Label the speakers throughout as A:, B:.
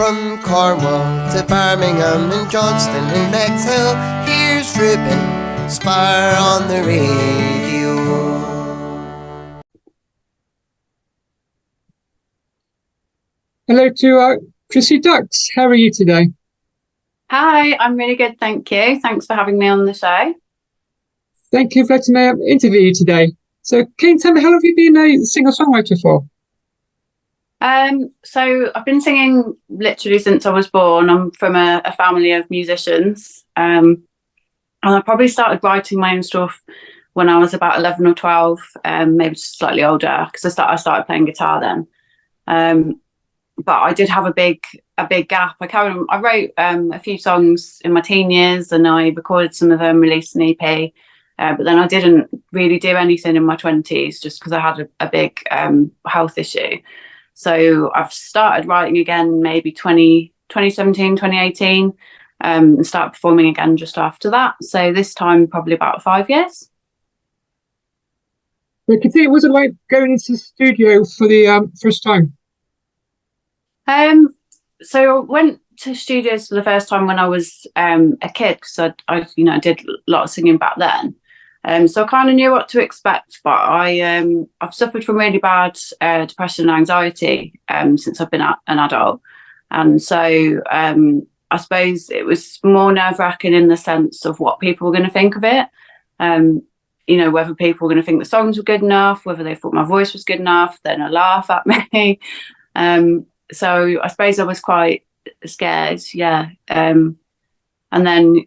A: From Cornwall to Birmingham and Johnston and Bexhill, here's Ruben Spar on the radio.
B: Hello to Chrissie Dux. How are you today?
C: Hi, I'm really good, thank you. Thanks for having me on the show.
B: Thank you for letting me interview you today. So can you tell me, how long have you been a singer-songwriter for?
C: So I've been singing literally since I was born. I'm from a family of musicians. And I probably started writing my own stuff when I was about 11 or 12, maybe just slightly older, because I started playing guitar then. But I did have a big gap. I wrote a few songs in my teen years, and I recorded some of them, released an EP. But then I didn't really do anything in my 20s just because I had a big health issue. So I've started writing again maybe 2017, 2018, and started performing again just after that. So this time probably about 5 years.
B: So can you think, was it like going into the studio for the first time?
C: So I went to studios for the first time when I was a kid, because I did a lot of singing back then. So I kind of knew what to expect, but I've suffered from really bad depression and anxiety since I've been an adult, and so I suppose it was more nerve-wracking in the sense of what people were going to think of it. Whether people were going to think the songs were good enough, whether they thought my voice was good enough, then a laugh at me. So I suppose I was quite scared, yeah. And then,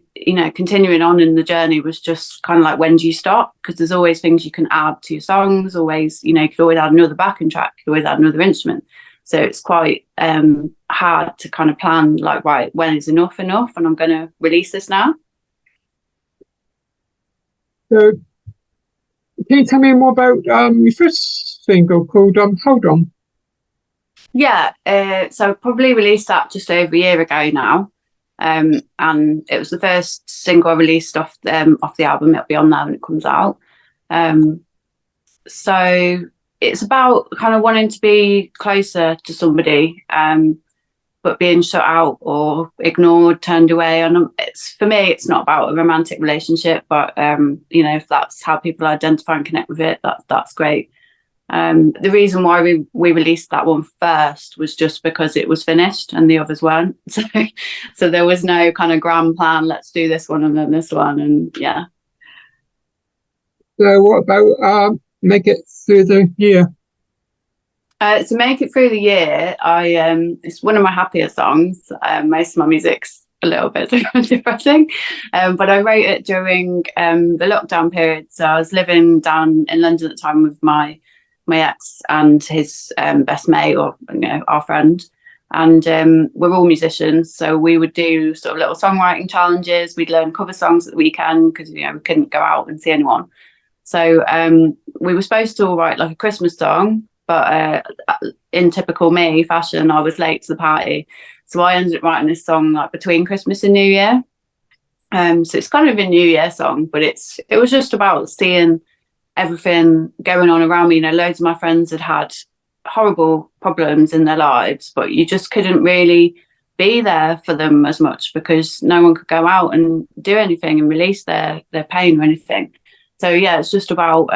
C: continuing on in the journey was just kind of like, when do you stop? Because there's always things you can add to your songs, always, you could always add another backing track, you could always add another instrument. So it's quite hard to kind of plan, like, right, when is enough, and I'm going to release this now.
B: So can you tell me more about your first single called Hold On?
C: Yeah, so I probably released that just over a year ago now. And it was the first single I released off the album. It'll be on there when it comes out. So it's about kind of wanting to be closer to somebody, but being shut out or ignored, turned away. And for me, it's not about a romantic relationship, but if that's how people identify and connect with it, that's great. The reason why we released that one first was just because it was finished and the others weren't. So there was no kind of grand plan, let's do this one and then this one, and yeah.
B: So what about Make It Through the Year?
C: To Make It Through the Year, it's one of my happier songs. Most of my music's a little bit depressing, but I wrote it during the lockdown period. So I was living down in London at the time with my ex and his best mate, or our friend, and we're all musicians, so we would do sort of little songwriting challenges. We'd learn cover songs at the weekend because we couldn't go out and see anyone. So we were supposed to all write like a Christmas song, but in typical me fashion, I was late to the party, so I ended up writing this song like between Christmas and New Year. So it's kind of a New Year song, but it was just about seeing everything going on around me. Loads of my friends had horrible problems in their lives, but you just couldn't really be there for them as much because no one could go out and do anything and release their pain or anything. So yeah, it's just about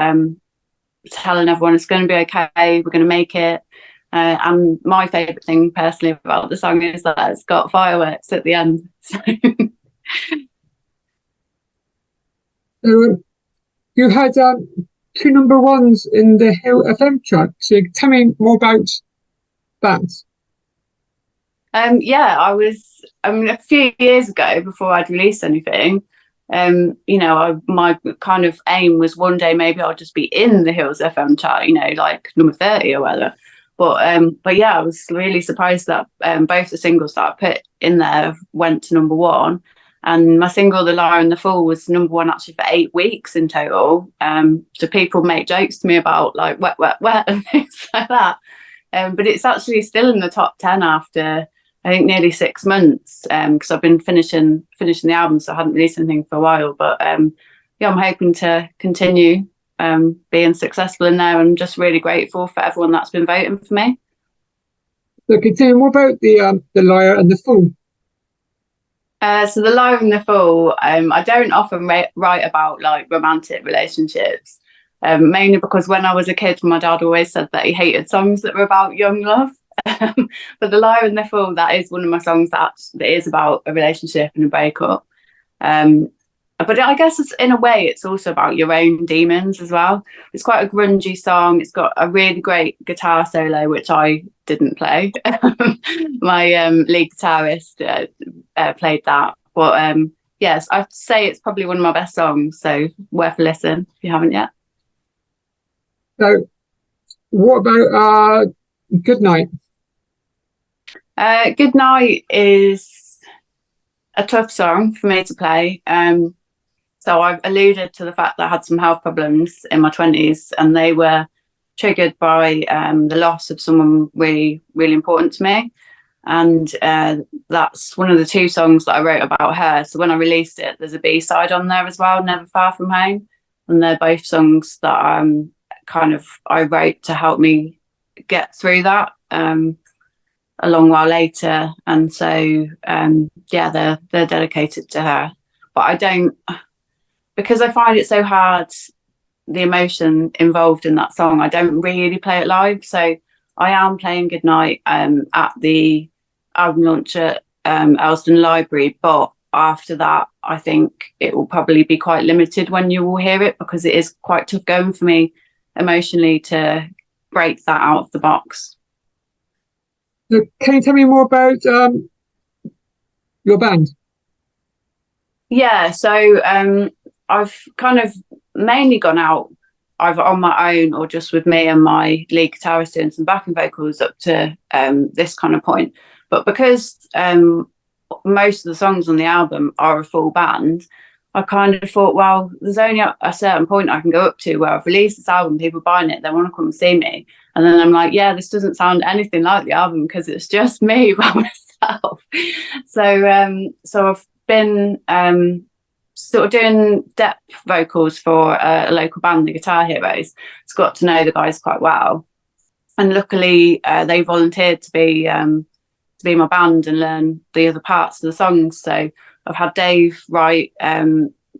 C: telling everyone it's going to be okay, we're going to make it. And my favourite thing personally about the song is that it's got fireworks at the end. So
B: You had 2 number ones in the Hill FM chart. So tell me more about that.
C: A few years ago, before I'd released anything, my kind of aim was one day maybe I'll just be in the Hills FM chart, like number 30 or whatever. But yeah, I was really surprised that both the singles that I put in there went to number 1. And my single, The Liar and the Fool, was number 1 actually for 8 weeks in total. So people make jokes to me about like wet, wet, wet and things like that. But it's actually still in the top 10 after, I think, nearly 6 months, because I've been finishing the album, so I hadn't released anything for a while. But I'm hoping to continue being successful in there. I'm just really grateful for everyone that's been voting for me.
B: So can you tell me more about the Liar and the Fool?
C: So the Liar and the Fool, I don't often write about like romantic relationships, mainly because when I was a kid, my dad always said that he hated songs that were about young love. But the Liar and the Fool, that is one of my songs that is about a relationship and a breakup. Um, but I guess in a way, it's also about your own demons as well. It's quite a grungy song. It's got a really great guitar solo, which I didn't play. My lead guitarist played that. But yes, I'd say it's probably one of my best songs. So worth a listen if you haven't yet.
B: So what about Good Night?
C: Good Night is a tough song for me to play. So I've alluded to the fact that I had some health problems in my 20s, and they were triggered by the loss of someone really, really important to me. And that's one of the two songs that I wrote about her. So when I released it, there's a B-side on there as well, Never Far From Home. And they're both songs that I wrote to help me get through that a long while later. And so, they're dedicated to her. But I don't, because I find it so hard, the emotion involved in that song, I don't really play it live. So I am playing Goodnight at the album launch at Elston Library, but after that, I think it will probably be quite limited when you will hear it, because it is quite tough going for me emotionally to break that out of the box.
B: So can you tell me more about your band?
C: Yeah, so I've kind of mainly gone out either on my own or just with me and my lead guitarist doing some backing vocals up to this kind of point. But because most of the songs on the album are a full band, I kind of thought, well, there's only a certain point I can go up to where I've released this album, people buying it, they want to come and see me. And then I'm like, yeah, this doesn't sound anything like the album because it's just me by myself. So I've been sort of doing depth vocals for a local band, the Guitar Heroes. It's got to know the guys quite well, and luckily they volunteered to be my band and learn the other parts of the songs. So I've had Dave Wright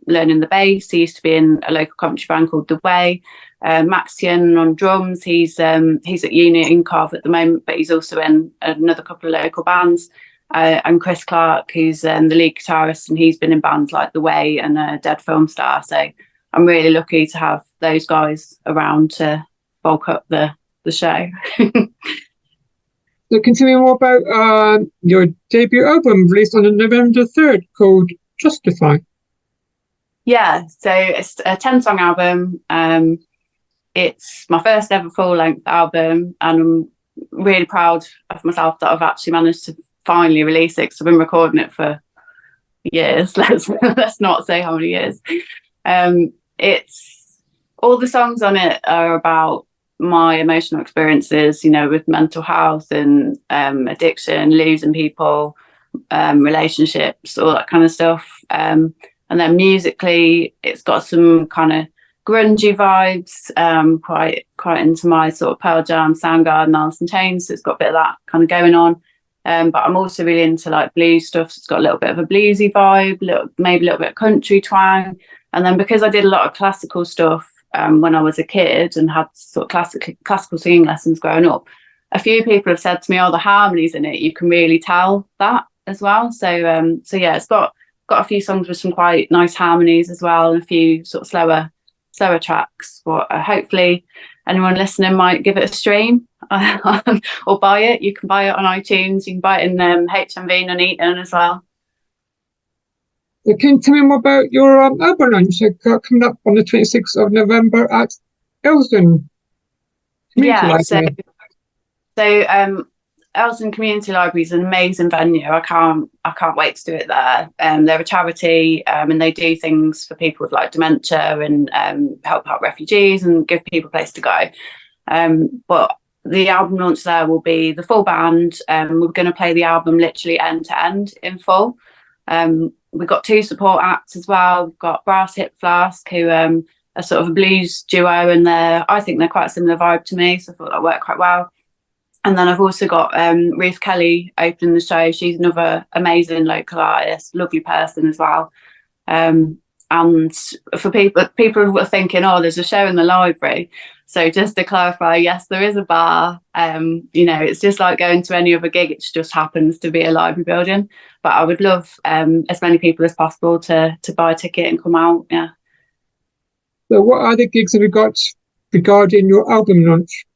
C: learning the bass. He used to be in a local country band called The Way. Maxian on drums. He's at uni at Incov at the moment, but he's also in another couple of local bands. And Chris Clark, who's the lead guitarist, and he's been in bands like The Way and Dead Film Star. So I'm really lucky to have those guys around to bulk up the show.
B: So can you tell me more about your debut album released on November 3rd called Justify?
C: Yeah, so it's a 10-song album. It's my first ever full-length album, and I'm really proud of myself that I've actually managed to finally release it, because I've been recording it for years. Let's not say how many years. It's all the songs on it are about my emotional experiences, with mental health and addiction, losing people, relationships, all that kind of stuff. And then musically, it's got some kind of grungy vibes, quite into my sort of Pearl Jam, Soundgarden, Alice in Chains. So it's got a bit of that kind of going on. But I'm also really into like blues stuff. So it's got a little bit of a bluesy vibe, maybe a little bit of country twang. And then because I did a lot of classical stuff when I was a kid and had sort of classical singing lessons growing up, a few people have said to me, "Oh, the harmonies in it, you can really tell that as well." So yeah, it's got a few songs with some quite nice harmonies as well, and a few sort of slower tracks. But hopefully anyone listening might give it a stream or buy it. You can buy it on iTunes. You can buy it in HMV Nuneaton as well.
B: So can you tell me more about your album launch coming up on the 26th of November at Elston Community Library?
C: So Elston Community Library is an amazing venue. I can't wait to do it there. They're a charity, and they do things for people with like dementia and help out refugees and give people a place to go. But the album launch there will be the full band. We're going to play the album literally end to end in full. We've got 2 support acts as well. We've got Brass Hip Flask, who are sort of a blues duo, and I think they're quite a similar vibe to me, so I thought that worked quite well. And then I've also got Ruth Kelly opening the show. She's another amazing local artist, lovely person as well. And for people who are thinking, oh, there's a show in the library. So just to clarify, yes, there is a bar. It's just like going to any other gig. It just happens to be a library building. But I would love as many people as possible to buy a ticket and come out. Yeah.
B: So what other gigs have you got regarding your album launch?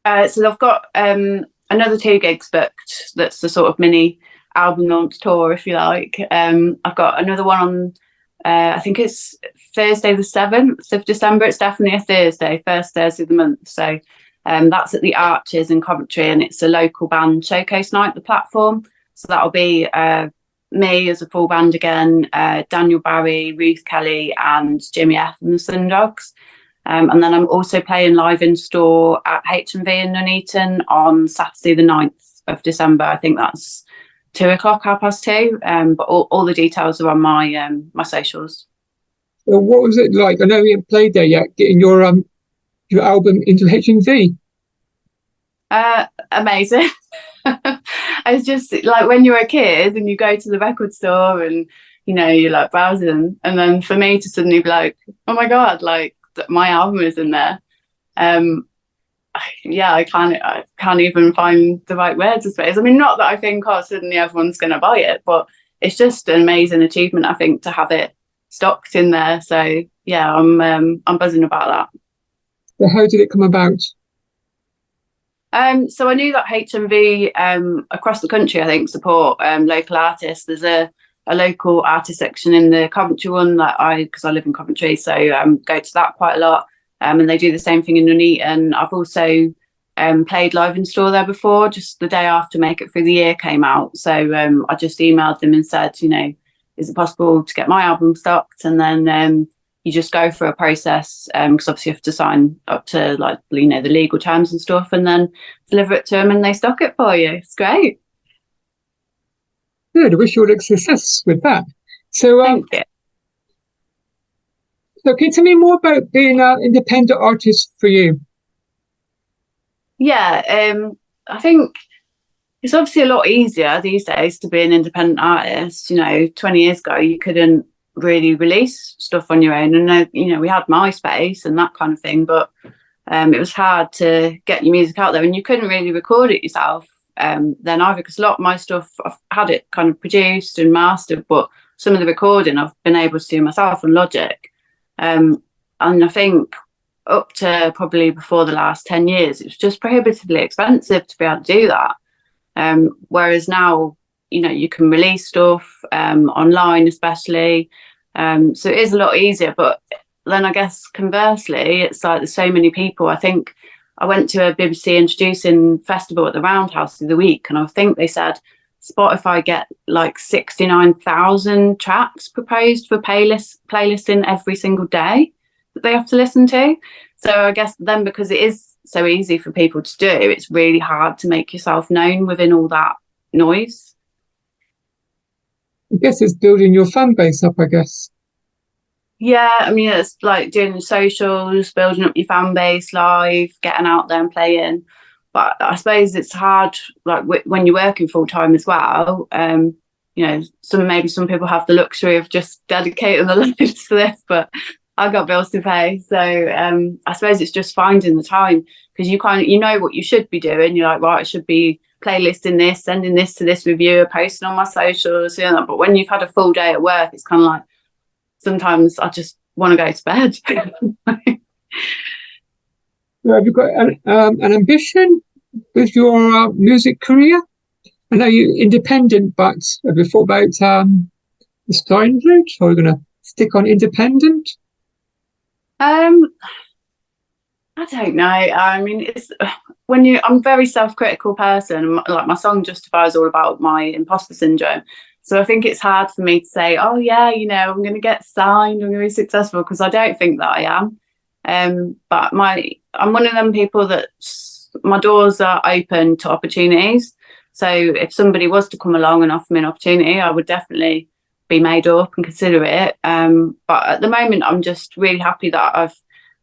C: So I've got another 2 gigs booked. That's the sort of mini album launch tour, if you like. I've got another one on, I think it's Thursday the 7th of December. It's definitely a Thursday, first Thursday of the month. So that's at the Arches in Coventry, and it's a local band showcase night, the Platform. So that'll be me as a full band again, Daniel Barry, Ruth Kelly and Jimmy F and the Sun Dogs. And then I'm also playing live in store at H&V in Nuneaton on Saturday the 9th of December. I think that's 2:00, 2:30. But all the details are on my my socials.
B: So what was it like? I know you haven't played there yet, getting your album into H&V.
C: Amazing. It's just like when you're a kid and you go to the record store and you're like browsing, and then for me to suddenly be like, oh my god, like my album is in there. I can't even find the right words, I suppose. I mean, not that I think, oh, suddenly everyone's going to buy it, but it's just an amazing achievement, I think, to have it stocked in there. So yeah, I'm buzzing about that.
B: So how did it come about?
C: So I knew that HMV across the country, I think, support local artists. There's a local artist section in the Coventry one because I live in Coventry, so go to that quite a lot. And they do the same thing in Nuneaton. I've also played live in store there before, just the day after Make It Through the Year came out. So I just emailed them and said, is it possible to get my album stocked? And then you just go through a process, because obviously you have to sign up to the legal terms and stuff, and then deliver it to them and they stock it for you. It's great.
B: Good. I wish you all success with that. So,
C: Thank you.
B: So can you tell me more about being an independent artist for you?
C: Yeah, I think it's obviously a lot easier these days to be an independent artist. 20 years ago, you couldn't really release stuff on your own. And, we had MySpace and that kind of thing, but it was hard to get your music out there, and you couldn't really record it yourself then either, because a lot of my stuff, I've had it kind of produced and mastered, but some of the recording I've been able to do myself on Logic. And I think up to probably before the last 10 years, it was just prohibitively expensive to be able to do that. Whereas now, you can release stuff online, especially. So it is a lot easier. But then I guess conversely, it's like there's so many people. I think I went to a BBC Introducing festival at the Roundhouse the other week, and I think they said Spotify get like 69,000 tracks proposed for playlisting every single day that they have to listen to. So I guess then, because it is so easy for people to do, it's really hard to make yourself known within all that noise.
B: I guess it's building your fan base up, I guess.
C: Yeah, I mean, it's like doing the socials, building up your fan base live, getting out there and playing. But I suppose it's hard, like when you're working full time as well. Some people have the luxury of just dedicating their lives to this, but I've got bills to pay. So I suppose it's just finding the time, because you know what you should be doing. You're like, right, I should be playlisting this, sending this to this reviewer, posting on my socials. But when you've had a full day at work, it's kind of like, sometimes I just want to go to bed.
B: Have you got an ambition with your music career? I know you're independent, but have you thought about the sign route, or are you going to stick on independent?
C: I don't know. I mean, it's I'm a very self-critical person. Like, my song Justify is all about my imposter syndrome. So I think it's hard for me to say, oh yeah, I'm going to get signed, I'm going to be successful, because I don't think that I am. But I'm one of them people that my doors are open to opportunities. So if somebody was to come along and offer me an opportunity, I would definitely be made up and consider it. But at the moment, I'm just really happy that I've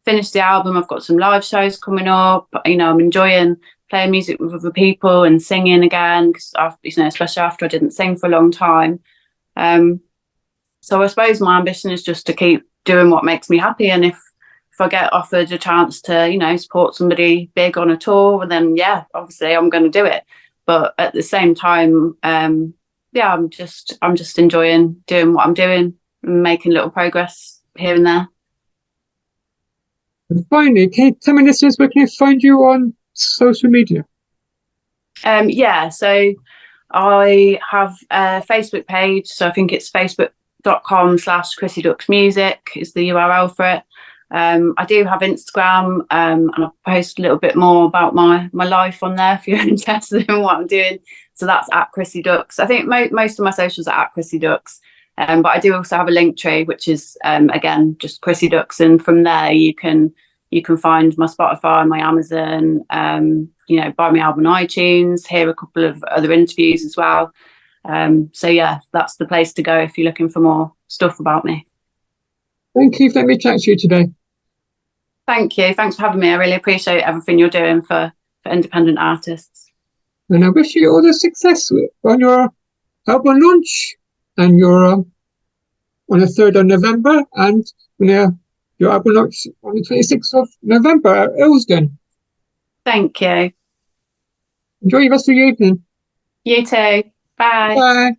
C: finished the album. I've got some live shows coming up. I'm enjoying playing music with other people and singing again, because especially after I didn't sing for a long time. So I suppose my ambition is just to keep doing what makes me happy, and if I get offered a chance to support somebody big on a tour, then yeah, obviously I'm going to do it. But at the same time, yeah, I'm just enjoying doing what I'm doing and making little progress here and there.
B: And finally, can you tell me, listeners, where can they find you on social media?
C: Yeah, so I have a Facebook page, so I think it's facebook.com/Chrissie Dux Music is the URL for it. I do have Instagram, and I post a little bit more about my life on there if you're interested in what I'm doing. So that's at Chrissie Dux. I think most of my socials are at Chrissie Dux, but I do also have a link tree, which is again just Chrissie Dux, and from there you can find my Spotify, my Amazon, buy my album on iTunes, hear a couple of other interviews as well. So yeah, that's the place to go if you're looking for more stuff about me.
B: Thank you for letting me chat to you today.
C: Thank you. Thanks for having me. I really appreciate everything you're doing for independent artists.
B: And I wish you all the success on your album launch and your on the 3rd of November and your album launch on the 26th of November at Ilsden.
C: Thank you.
B: Enjoy the rest of your evening.
C: You too. Bye.
B: Bye.